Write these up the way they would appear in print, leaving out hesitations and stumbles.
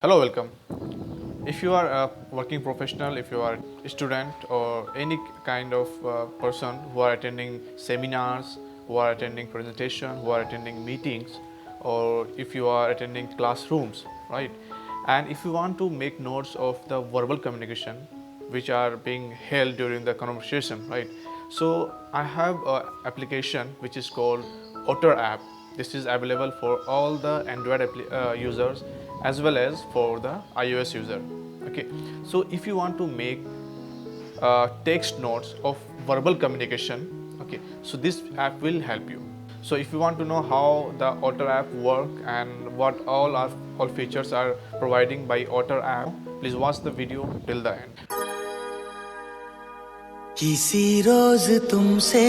Hello, welcome. If you are a working professional, if you are a student or any kind of person who are attending seminars, who are attending presentation, who are attending meetings, or if you are attending classrooms, right? And if you want to make notes of the verbal communication which are being held during the conversation, right? So I have an application which is called Otter App. This is available for all the Android users as well as for the iOS user. Okay, so if you want to make text notes of verbal communication, okay, so this app will help you. So if you want to know how the Otter app work and what all features are providing by Otter app, please watch the video till the end. किसी रोज तुमसे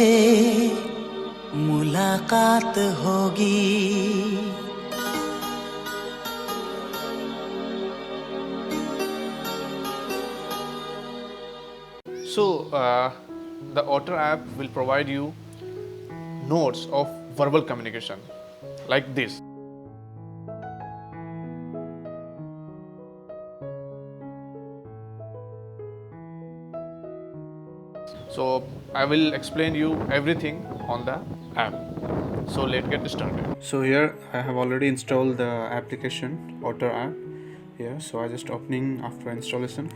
मुलाकात होगी So the Otter app will provide you notes of verbal communication like this. So I will explain you everything on the app. So let's get started. So here I have already installed the application Otter app here. So I just opening after installation,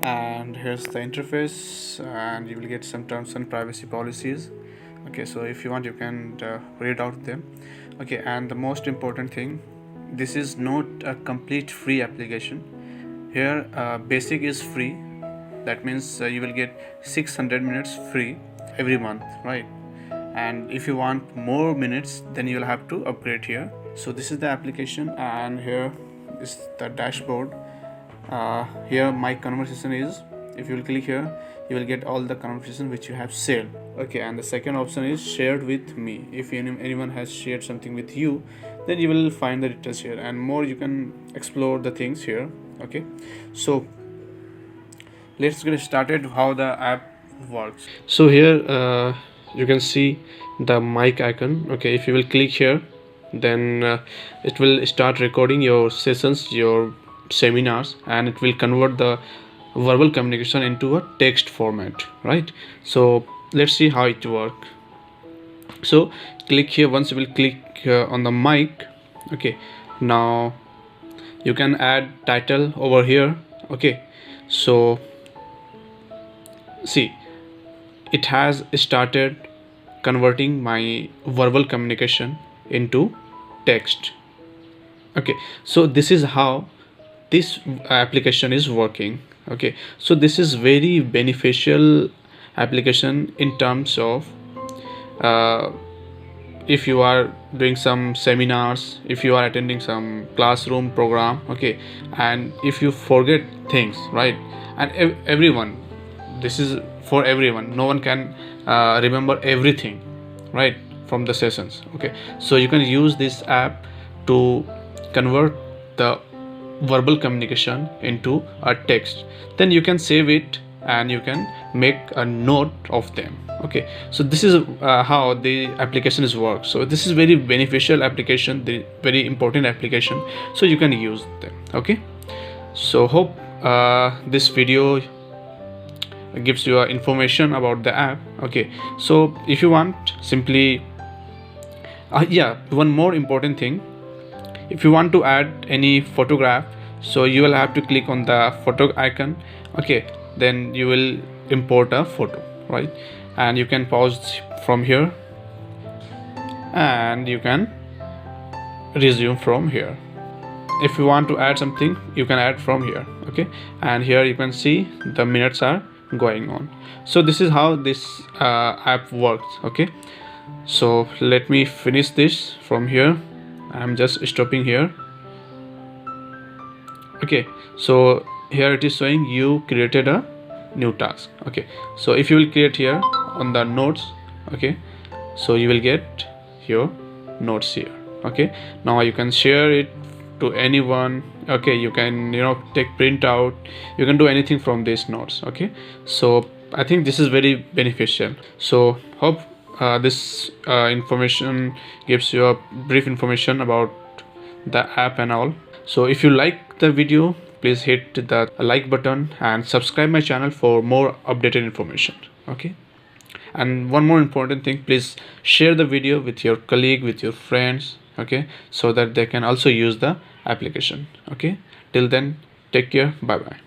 and here's the interface, and you will get some terms and privacy policies. Okay, so if you want you can read out them. Okay, and the most important thing, this is not a complete free application. Here basic is free. That means you will get 600 minutes free every month, right? And if you want more minutes, then you will have to upgrade here. So this is the application, and here is the dashboard. Here my conversation is, if you will click here, you will get all the conversation which you have shared. Okay, and the second option is shared with me. If anyone has shared something with you, then you will find the details here, and more you can explore the things here. Okay, so let's get started how the app works. So here you can see the mic icon. Okay, if you will click here, then it will start recording your sessions, your seminars, and it will convert the verbal communication into a text format, right? So let's see how it works. So click here. Once you will click on the mic, okay, now you can add title over here. Okay, so see, it has started converting my verbal communication into text. Okay, so this is how this application is working. Okay, so this is very beneficial application in terms of if you are doing some seminars, if you are attending some classroom program, okay, and if you forget things, right? And everyone, this is for everyone, no one can remember everything, right, from the sessions. Okay, so you can use this app to convert the verbal communication into a text, then you can save it and you can make a note of them. Okay, so this is how the application is work. So this is very beneficial application, the very important application, so you can use them. Okay, so hope this video gives you information about the app. Okay, so if you want, simply yeah, one more important thing, if you want to add any photograph, so you will have to click on the photo icon. Okay, then you will import a photo, right? And you can pause from here and you can resume from here. If you want to add something, you can add from here. Okay, and here you can see the minutes are going on. So this is how this app works. Okay, so let me finish this from here. I'm just stopping here. Okay, so here it is showing you created a new task. Okay, so if you will create here on the notes, okay, so you will get your notes here. Okay, now you can share it to anyone. Okay, you can take print out, you can do anything from these notes. Okay, so I think this is very beneficial. So hope this information gives you a brief information about the app and all. So if you like the video, please hit the like button and subscribe my channel for more updated information. Okay, and one more important thing, please share the video with your colleague, with your friends, okay, so that they can also use the application. Okay, till then, take care, bye bye.